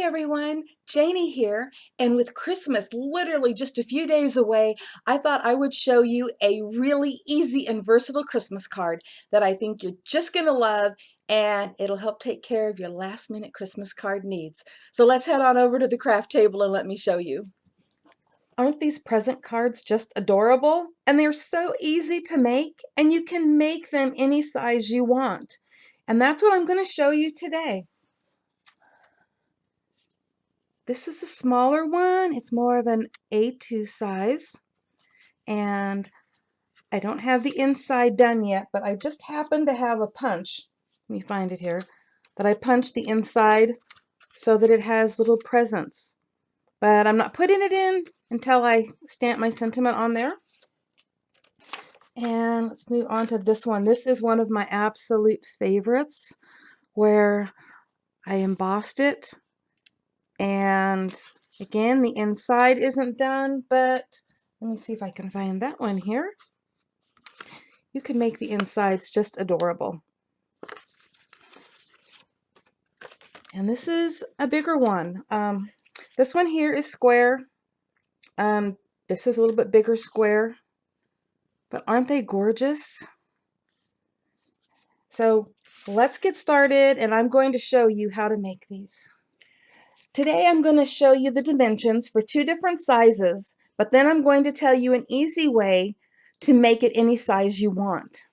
everyone, Janie here, and with Christmas literally just a few days away, I thought I would show you a really easy and versatile Christmas card that I think you're just going to love, and it'll help take care of your last minute Christmas card needs. So let's head on over to the craft table and let me show you. Aren't these present cards just adorable? And they're so easy to make, and you can make them any size you want. And that's what I'm going to show you today. This is a smaller one. It's more of an A2 size. And I don't have the inside done yet, but I just happen to have a punch. Let me find it here. But I punched the inside so that it has little presents. But I'm not putting it in until I stamp my sentiment on there. And let's move on to this one. This is one of my absolute favorites where I embossed it. And again, the inside isn't done, but let me see if I can find that one here. You can make the insides just adorable. And this is a bigger one. This one here is square. This is a little bit bigger square. But aren't they gorgeous? So let's get started, and I'm going to show you how to make these. Today I'm going to show you the dimensions for two different sizes, but then I'm going to tell you an easy way to make it any size you want.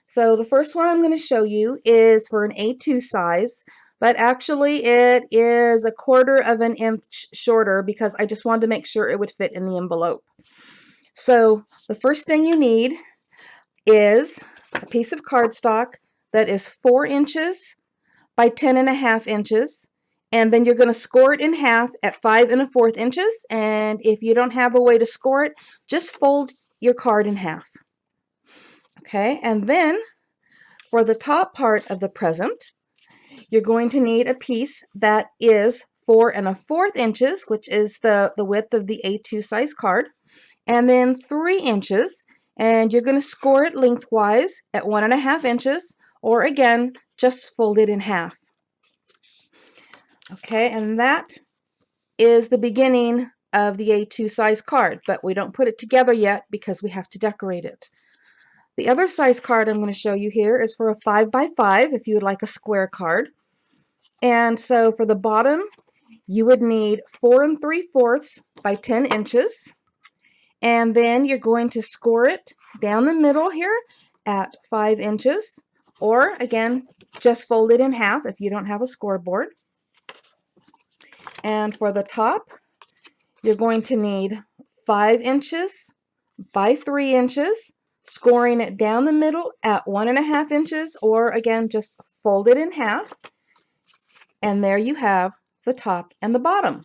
So the first one I'm going to show you is for an A2 size, but actually it is 1/4 of an inch shorter because I just wanted to make sure it would fit in the envelope. So the first thing you need is a piece of cardstock that is 4 inches by 10.5 inches. And then you're going to score it in half at 5 1/4 inches. And if you don't have a way to score it, just fold your card in half. Okay, and then for the top part of the present, you're going to need a piece that is 4 1/4 inches, which is the width of the A2 size card, and then 3 inches, and you're going to score it lengthwise at 1 1/2 inches, or again, just fold it in half. Okay, and that is the beginning of the A2 size card, but we don't put it together yet because we have to decorate it. The other size card I'm going to show you here is for a 5 by 5 if you would like a square card. And so for the bottom, you would need 4 3/4 by 10 inches. And then you're going to score it down the middle here at 5 inches, or again, just fold it in half if you don't have a scoreboard. And for the top, you're going to need 5 inches by 3 inches, scoring it down the middle at 1 1/2 inches, or again, just fold it in half. And there you have the top and the bottom.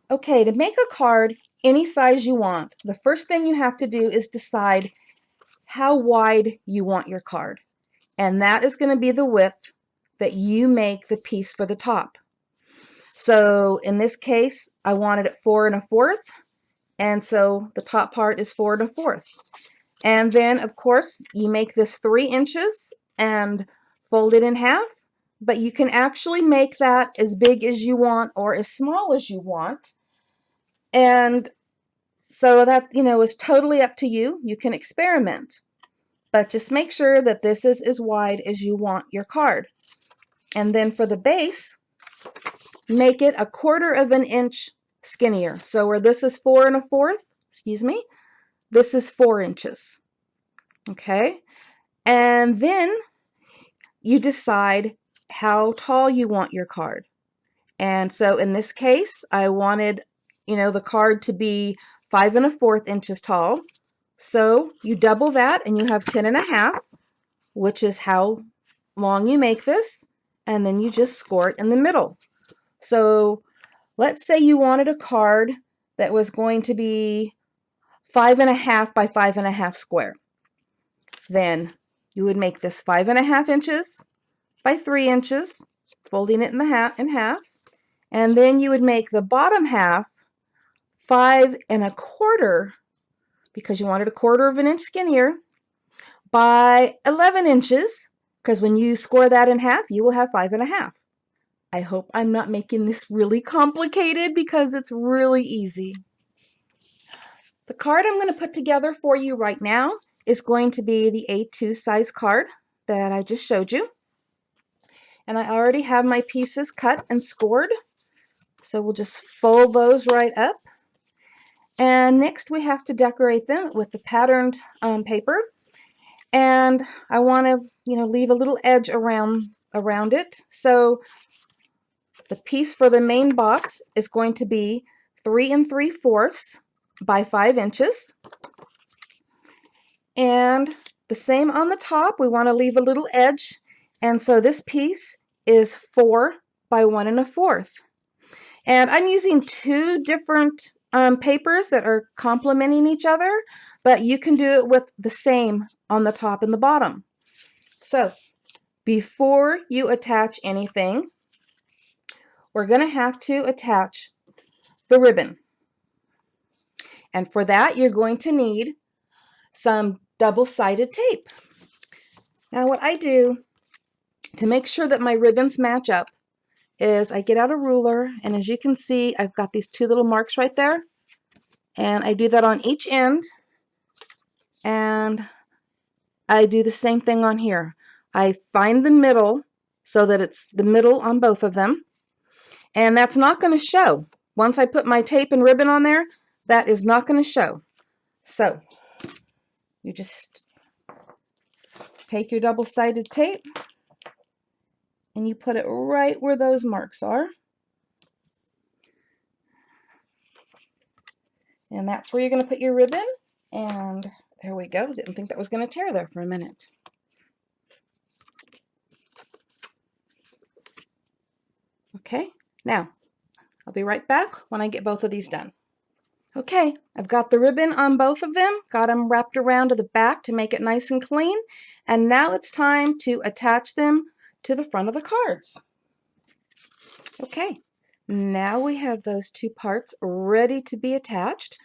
Okay, to make a card any size you want, the first thing you have to do is decide how wide you want your card. And that is going to be the width that you make the piece for the top. So in this case, I wanted it 4 1/4, and so the top part is 4 1/4. And then, of course, you make this 3 inches and fold it in half, but you can actually make that as big as you want or as small as you want. And so that, is totally up to you. You can experiment, but just make sure that this is as wide as you want your card. And then for the base, make it 1/4 of an inch skinnier. So where this is 4 1/4, this is 4 inches. Okay, and then you decide how tall you want your card. And so in this case, I wanted, the card to be 5 1/4 inches tall. So you double that and you have 10 1/2, which is how long you make this. And then you just score it in the middle. So let's say you wanted a card that was going to be 5 1/2 by 5 1/2 square. Then you would make this 5 1/2 inches by 3 inches, folding it in half. And then you would make the bottom half 5 1/4, because you wanted 1/4 of an inch skinnier, by 11 inches, because when you score that in half, you will have 5 1/2. I hope I'm not making this really complicated because it's really easy. The card I'm going to put together for you right now is going to be the A2 size card that I just showed you. And I already have my pieces cut and scored. So we'll just fold those right up. And next we have to decorate them with the patterned paper. And I want to, leave a little edge around it. So the piece for the main box is going to be 3 3/4 by 5 inches. And the same on the top, we want to leave a little edge. And so this piece is 4 by 1 1/4. And I'm using 2 different papers that are complementing each other, but you can do it with the same on the top and the bottom. So before you attach anything, we're going to have to attach the ribbon. And for that, you're going to need some double-sided tape. Now what I do to make sure that my ribbons match up is I get out a ruler, and as you can see, I've got these 2 little marks right there, and I do that on each end, and I do the same thing on here. I find the middle so that it's the middle on both of them, and that's not going to show. Once I put my tape and ribbon on there, that is not going to show. So you just take your double-sided tape and you put it right where those marks are. And that's where you're going to put your ribbon. And there we go. Didn't think that was going to tear there for a minute. Okay, now I'll be right back when I get both of these done. Okay, I've got the ribbon on both of them, got them wrapped around to the back to make it nice and clean. And now it's time to attach them to the front of the cards. Okay, now we have those 2 parts ready to be attached.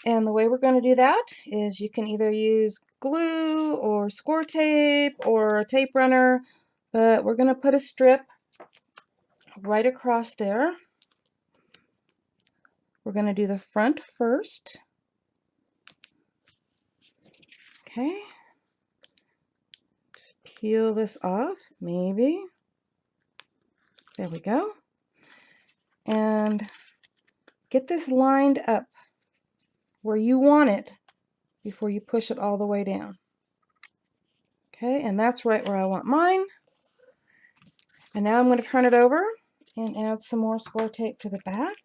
And the way we're going to do that is you can either use glue or score tape or a tape runner, but we're going to put a strip right across there. We're going to do the front first. Okay. Just peel this off, maybe. There we go. And get this lined up where you want it before you push it all the way down. Okay, and that's right where I want mine. And now I'm going to turn it over and add some more score tape to the back.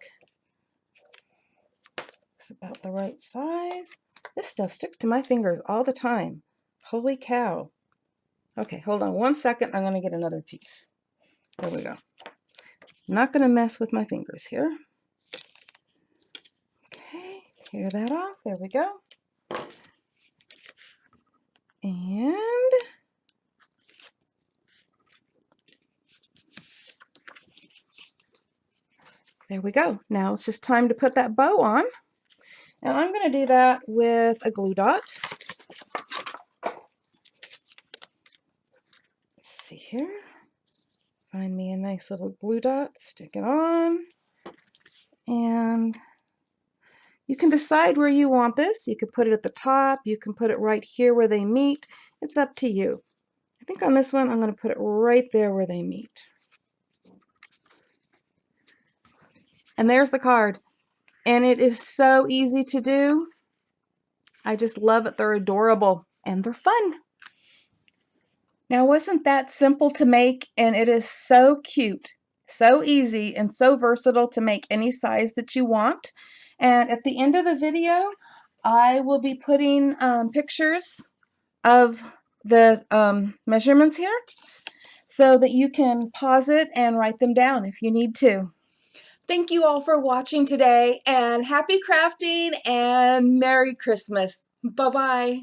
It's about the right size. This stuff sticks to my fingers all the time. Holy cow. Okay, hold on 1 second. I'm going to get another piece. There we go. Not going to mess with my fingers here. Okay, tear that off. There we go. And there we go. Now it's just time to put that bow on. And I'm going to do that with a glue dot. Let's see here. Find me a nice little glue dot, stick it on. And you can decide where you want this. You could put it at the top. You can put it right here where they meet. It's up to you. I think on this one, I'm going to put it right there where they meet. And there's the card. And it is so easy to do. I just love it. They're adorable and they're fun. Now, wasn't that simple to make? And it is so cute, so easy, and so versatile to make any size that you want. And at the end of the video, I will be putting pictures of the measurements here so that you can pause it and write them down if you need to. Thank you all for watching today, and happy crafting and Merry Christmas. Bye-bye.